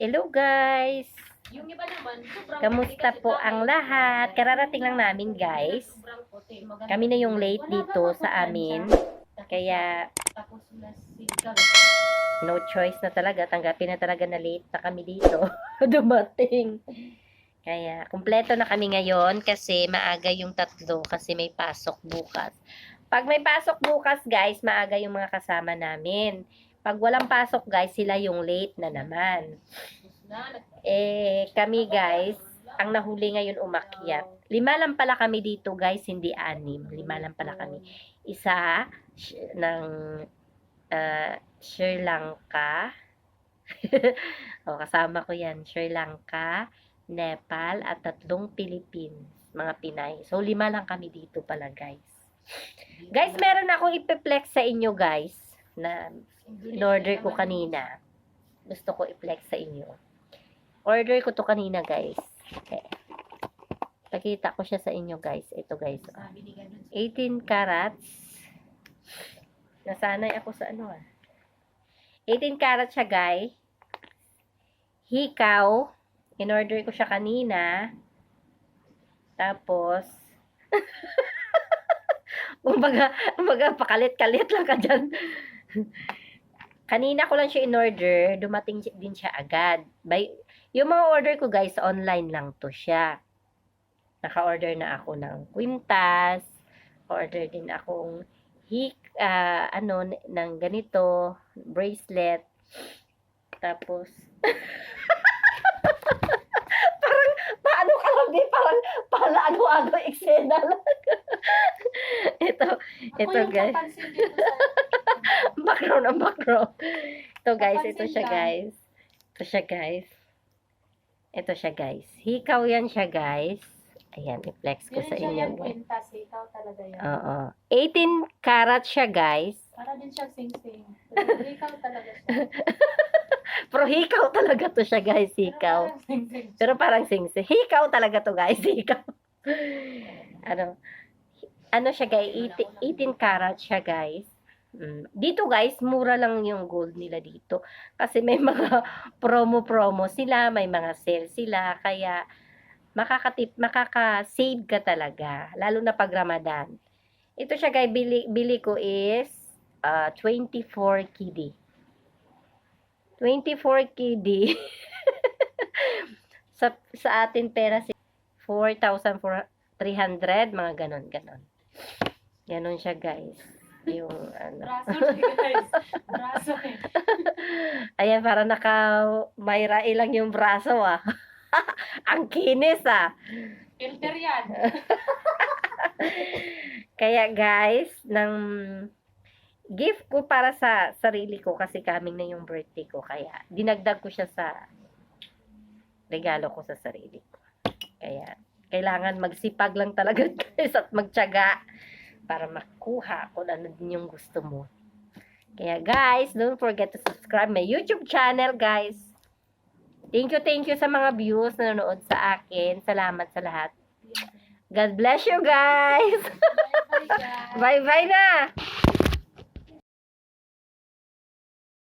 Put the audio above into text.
Hello guys! Yung iba naman, Kamusta po ang lahat? Kararating lang namin guys. Kami na yung late dito sa amin. Kaya no choice na talaga. Tanggapin na talaga na late na kami dito. Dumating. Kaya kumpleto na kami ngayon kasi maaga yung tatlo kasi may pasok bukas. Pag may pasok bukas guys, maaga yung mga kasama namin. Pag walang pasok guys, sila yung late na naman. Kami guys, ang nahuli ngayon umakyat. 5 lang pala kami dito guys, hindi 6. 5 lang pala kami. Isa ng Sri Lanka. O, kasama ko yan. Sri Lanka, Nepal, at 3 Philippines. Mga Pinay. So, 5 lang kami dito pala guys. Guys, meron akong ipiplex sa inyo guys na in-order ko kanina. Gusto ko i-flex sa inyo. Order ko to kanina, guys. Okay. Pakita ko siya sa inyo, guys. Ito, guys. 18 carats. Nasanay ako sa 18 carats siya, guys. Hikaw. In-order ko siya kanina. Tapos, umaga, pakalit-kalit lang ka dyan. Kanina ko lang siya in-order, dumating din siya agad. Yung mga order ko guys, online lang to siya. Naka-order na ako ng kwintas, order din akong ng ganito, bracelet. Tapos, parang, paano ka lang din, parang ano eksena lang. ito guys. Background. Ito guys, ito siya guys. Hikaw yan siya guys. Ayan, i-flex ko sa inyo. Hikaw talaga yan. Oo. 18 carats siya guys. Para din siya sing-sing. Hikaw talaga siya. Pero hikaw talaga to siya guys, hikaw. Pero parang sing-sing. Hikaw talaga to guys, hikaw. Ano siya guys, 18 carats siya guys. Dito guys, mura lang yung gold nila dito. Kasi may mga promo sila, may mga sale sila. Kaya makaka-save ka talaga. Lalo na pag Ramadan. Ito siya guys, bili ko is 24 KD. 24 KD. sa atin pera 4,300, mga ganon. Ganon siya guys. Yung Braso guys. Braso eh. Ayan, para mayra ilang yung braso Ang kinis Filter yan. Kaya guys, gift ko para sa sarili ko kasi coming na yung birthday ko. Kaya dinagdag ko siya sa regalo ko sa sarili ko. Kaya kailangan magsipag lang talaga guys at magtiyaga para makuha kung ano din yung gusto mo. Kaya guys, don't forget to subscribe my YouTube channel guys. Thank you sa mga views na nanonood sa akin. Salamat sa lahat. God bless you guys. Bye-bye na.